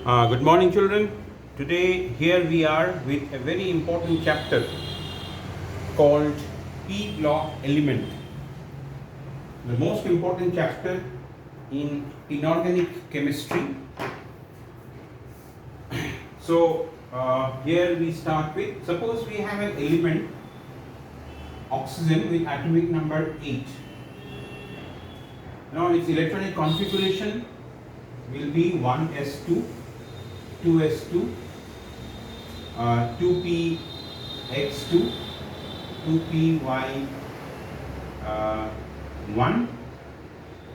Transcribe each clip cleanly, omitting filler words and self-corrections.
Good morning, children. Today, here we are with a very important chapter called P block element, the most important chapter in inorganic chemistry. So, here we start with, suppose we have an element oxygen with atomic number 8. Now, its electronic configuration will be 1s2, 2s2, 2px2, 2py1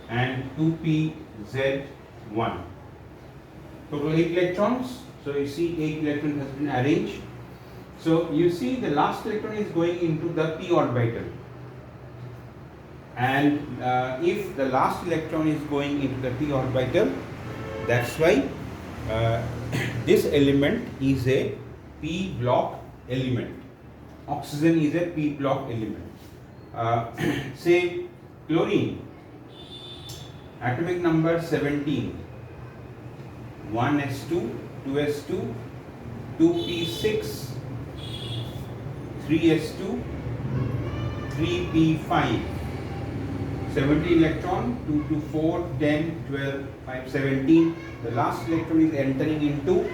and 2pz1. Total 8 electrons. So you see 8 electrons has been arranged. So you see the last electron is going into the p orbital, and if the last electron is going into the p orbital, that's why this element is a p block element. Oxygen is a p block element. Say chlorine, atomic number 17, 1s2, 2s2, 2p6, 3s2, 3p5, 17 electron, 2 to 4, 10, 12, 5, 17. The last electron is entering into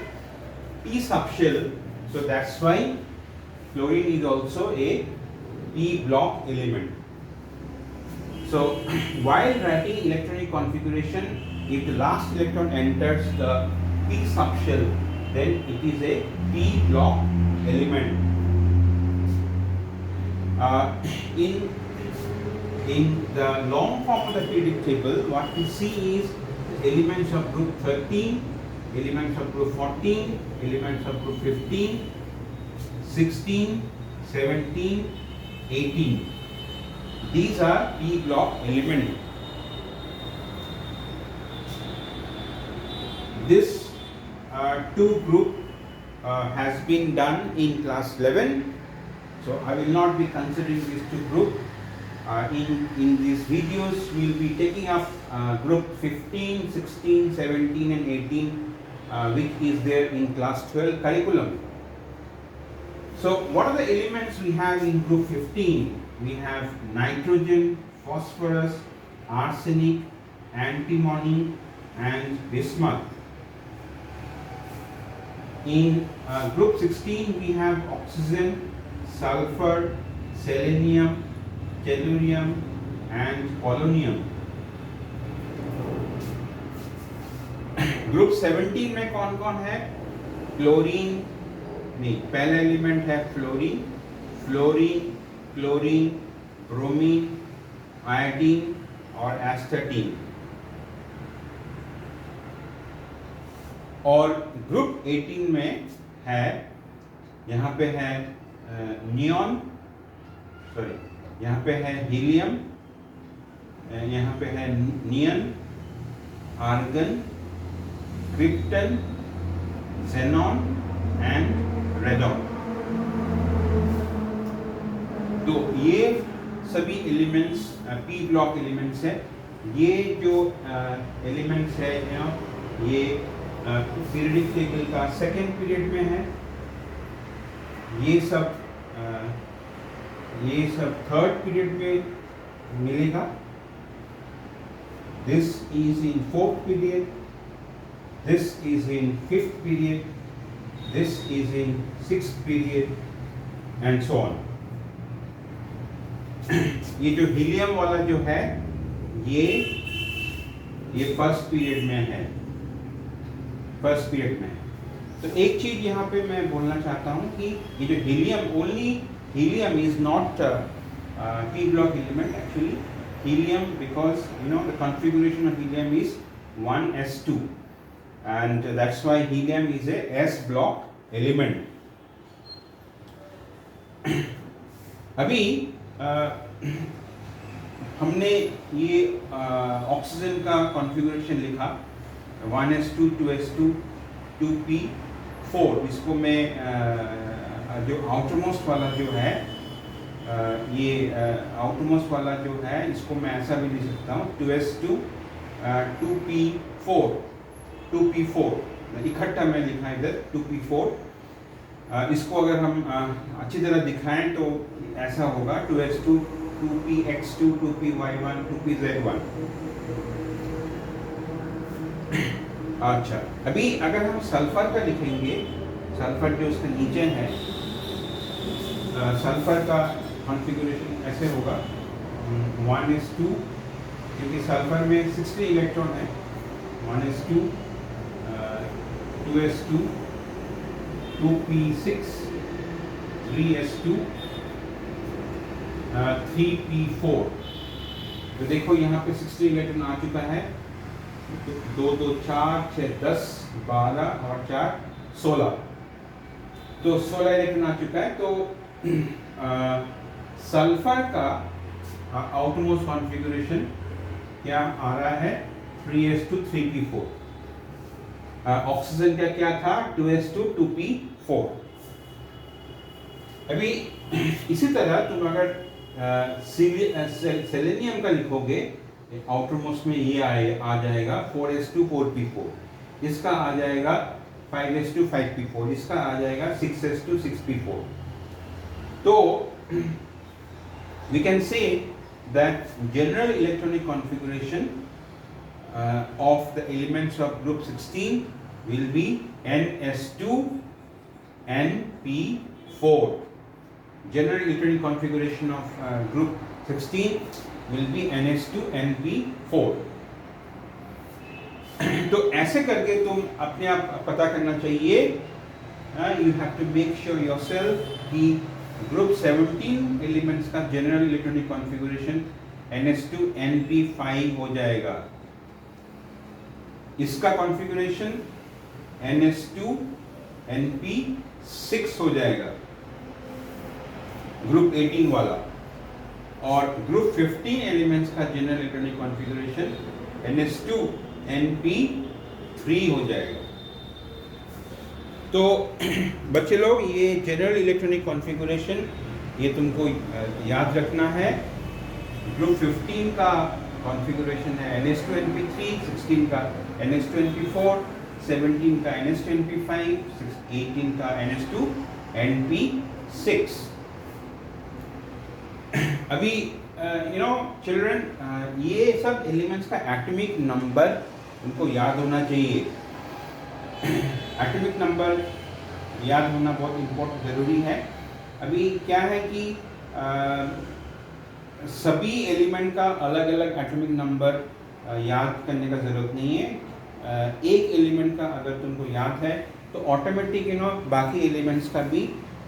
p subshell, so that's why chlorine is also a p block element. So while writing electronic configuration, if the last electron enters the p subshell, then it is a p block element. In the long form of the periodic table, what we see is the elements of group 13, elements of group 14, elements of group 15, 16, 17, 18. These are p block elements. This two group has been done in class 11, so I will not be considering these two groups. In these videos, we will be taking up group 15, 16, 17 and 18, which is there in class 12 curriculum. So what are the elements we have in group 15? We have nitrogen, phosphorus, arsenic, antimony and bismuth. In group 16, we have oxygen, sulfur, selenium, tellurium and polonium. Group 17 में कौन कौन है? Chlorine नहीं, पहला element है fluorine, fluorine, chlorine, bromine, iodine और astatine. और group 18 में है, यहाँ पे है नियॉन, सॉरी यहाँ पे है हीलियम, यहाँ पे है neon, argon, krypton, xenon and radon. तो ये सभी एलिमेंट्स पी ब्लॉक एलिमेंट्स है. ये जो एलिमेंट्स है ये पीरियडिक टेबल का सेकेंड पीरियड में है. ये सब थर्ड पीरियड में मिलेगा. This is in fourth period, this is in fifth period, this is in sixth period and so on. ये जो हीलियम वाला जो है ये फर्स्ट पीरियड में है, फर्स्ट पीरियड में. तो एक चीज यहाँ पे मैं बोलना चाहता हूँ कि ये जो helium, only helium is not p block element. Actually helium, because the configuration of helium is 1s2, and that's why helium is a s block element. अभी हमने ये ऑक्सीजन का कॉन्फ़िगरेशन लिखा 1s2, 2s2, 2p4. इसको मैं जो outermost वाला जो है ये आउटरमोस्ट वाला जो है इसको मैं ऐसा भी लिख सकता हूँ 2s2, 2p4, 2p4 इकट्ठा मैं लिखा इधर 2p4। इसको अगर हम अच्छी तरह दिखाएं तो ऐसा होगा 2s2 2px2 2py1 2pz1। अच्छा, अभी अगर हम सल्फर का लिखेंगे, सल्फर जो उसके नीचे है, सल्फर का कॉन्फ़िगरेशन ऐसे होगा 1s2, क्योंकि सल्फर में 60 इलेक्ट्रॉन है, 1s2 2s2 2p6 3s2 3p4। तो देखो यहाँ पे 60 इलेक्ट्रॉन आ चुका है, 2 2 4 6 10 12 और 4 16, तो 16 इलेक्ट्रॉन आ चुका है। तो सल्फर का आउटरमोस्ट कॉन्फ़िगरेशन क्या आ रहा है 3s2 3p4। ऑक्सीजन का क्या था 2s2 2p4। अभी इसी तरह तुम अगर सेलेनियम का लिखोगे, आउटरमोस्ट में ये आ जाएगा 4s2 4p4, इसका आ जाएगा 5s2 5p4, इसका आ जाएगा 6s2 6p4। तो we can say that general electronic configuration of the elements of group 16 will be ns2 np4. General electronic configuration of group 16 will be ns2 np4। तो ऐसे करके तुम अपने आप पता करना चाहिए, you have to make sure yourself कि ग्रुप 17 एलिमेंट्स का general electronic configuration ns2 np5 हो जाएगा। इसका कॉन्फ़िगरेशन ns2 np6 हो जाएगा ग्रुप 18 वाला, और ग्रुप 15 एलिमेंट्स का general electronic configuration ns2 np3 हो जाएगा। तो बच्चे लोग, ये जनरल इलेक्ट्रॉनिक कॉन्फ़िगरेशन ये तुमको याद रखना है। ग्रुप 15 का कॉन्फ़िगरेशन है ns2 np3, 16 का ns2 np4, 17 का ns2 np5, 18 का ns2 np6। अभी चिल्ड्रन, ये सब एलिमेंट्स का एटॉमिक नंबर उनको याद होना चाहिए। एटॉमिक नंबर याद होना बहुत इम्पोर्टेंट ज़रूरी है। अभी क्या है कि सभी एलिमेंट का अलग अलग एटॉमिक नंबर याद करने का ज़रूरत नहीं है। एक एलिमेंट का अगर तुमको याद है तो ऑटोमेटिक बाकी एलिमेंट्स का भी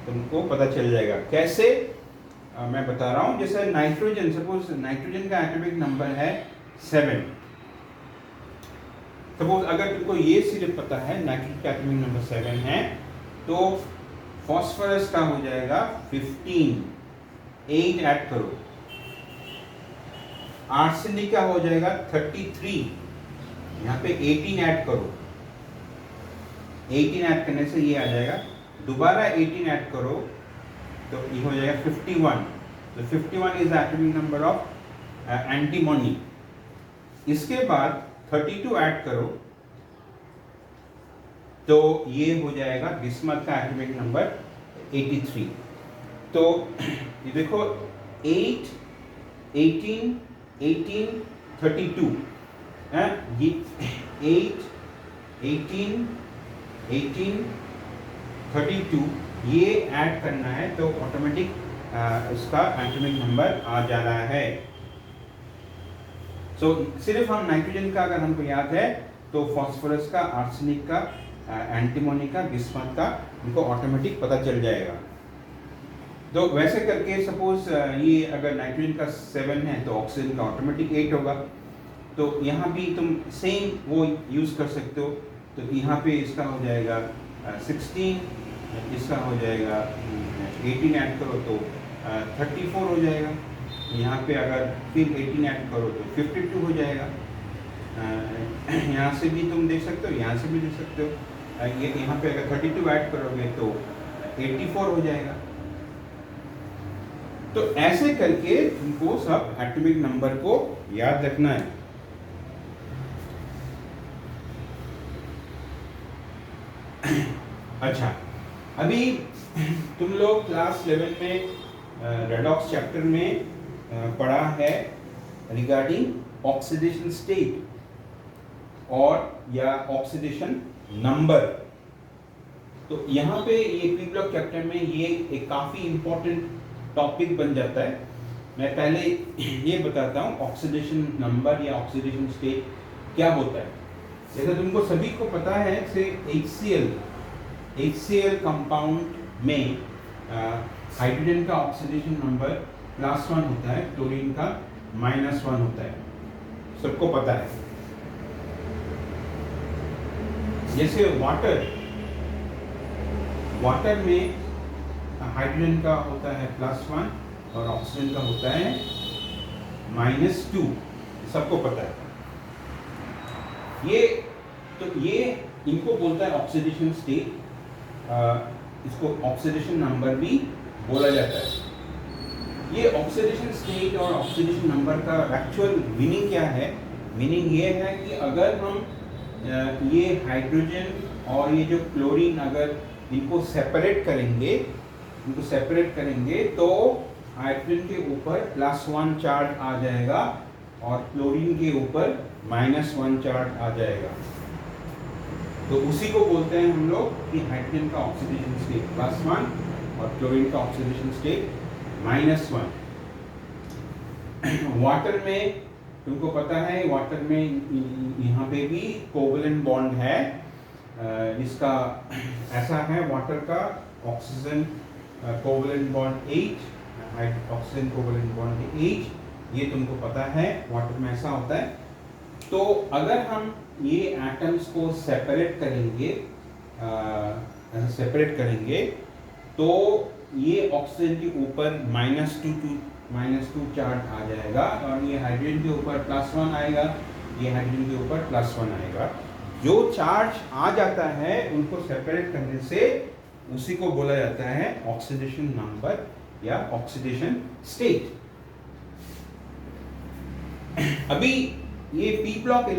तुमको पता चल जाएगा। कैसे मैं बता रहा हूँ। जैसे नाइट्रोजन, सपोज नाइट्रोजन का एटॉमिक नंबर है 7। सपोज अगर तुमको ये सिर्फ पता है नाइट्रोजन का एटॉमिक नंबर 7 है, तो फॉस्फोरस का हो जाएगा 15, 8 ऐड करो। आर्सेनिक का हो जाएगा 33, यहाँ पे 18 ऐड करो। 18 ऐड करने से ये आ जाएगा, दोबारा 18 ऐड करो तो ये हो जाएगा 51। तो 51 is atomic number of antimony. इसके बाद 32 ऐड करो तो ये हो जाएगा बिस्मथ का एटॉमिक नंबर 83। तो ये देखो 8, 18, 18, 32 है, ये 8, 18, 18, 32 ये ऐड करना है तो ऑटोमेटिक इसका एटॉमिक नंबर आ जा रहा है। सो सिर्फ हम नाइट्रोजन का अगर हमको याद है तो फॉस्फोरस का, आर्सेनिक का, एंटीमोनी का, बिस्मथ का उनको ऑटोमेटिक पता चल जाएगा। तो वैसे करके सपोज ये अगर नाइट्रोजन का 7 है तो ऑक्सीजन का ऑटोमेटिक 8 होगा। तो यहाँ भी तुम सेम वो यूज़ कर सकते हो। तो यहाँ पे इसका हो जाएगा 16, इसका हो जाएगा 18 ऐड करो तो 34 हो जाएगा। यहाँ पे अगर फिर 18 ऐड करो तो 52 हो जाएगा। यहाँ से भी तुम देख सकते हो, यहाँ से भी देख सकते हो। ये यहाँ पे अगर 32 ऐड करोगे तो 84 हो जाएगा। तो ऐसे करके तुमको सब एटॉमिक नंबर को याद रखना है। अच्छा, अभी तुम लोग क्लास 11 में रेडॉक्स चैप्टर में पढ़ा है रिगार्डिंग ऑक्सीडेशन स्टेट और या ऑक्सीडेशन नंबर। तो यहाँ पे ये पी ब्लॉक चैप्टर में ये एक काफ़ी इम्पोर्टेंट टॉपिक बन जाता है। मैं पहले ये बताता हूँ ऑक्सीडेशन नंबर या ऑक्सीडेशन स्टेट क्या होता है। जैसा तुमको सभी को पता है से HCl कंपाउंड में हाइड्रोजन का ऑक्सीडेशन नंबर +1 होता है, क्लोरीन का -1 होता है, सबको पता है। जैसे वाटर में हाइड्रोजन का होता है +1 और ऑक्सीजन का होता है -2, सबको पता है। ये इनको बोलता है ऑक्सीडेशन स्टेट, इसको ऑक्सीडेशन नंबर भी बोला जाता है। ये ऑक्सीडेशन स्टेट और ऑक्सीडेशन नंबर का एक्चुअल मीनिंग क्या है? मीनिंग ये है कि अगर हम ये हाइड्रोजन और ये जो क्लोरीन अगर इनको सेपरेट करेंगे तो हाइड्रोजन के ऊपर +1 चार्ज आ जाएगा और क्लोरीन के ऊपर -1 चार्ज आ जाएगा। तो उसी को बोलते हैं हम लोग कि हाइड्रोजन का ऑक्सीडेशन स्टेट +1 और क्लोरीन का ऑक्सीडेशन स्टेट -1। वाटर में तुमको पता है, वाटर में यहाँ पे भी कोवलेंट बॉन्ड है। इसका ऐसा है, वाटर का oxygen covalent bond H, oxygen covalent bond H, ये तुमको पता है वाटर में ऐसा होता है। तो अगर हम ये एटम्स को सेपरेट करेंगे तो ये ऑक्सीजन के ऊपर -2 चार्ज आ जाएगा और ये हाइड्रोजन के ऊपर +1 आएगा, ये हाइड्रोजन के ऊपर +1 आएगा। जो चार्ज आ जाता है उनको सेपरेट करने से उसी को बोला जाता है ऑक्सीडेशन नंबर या ऑक्सीडेशन स्टेट। अभी ये पी ब्लॉक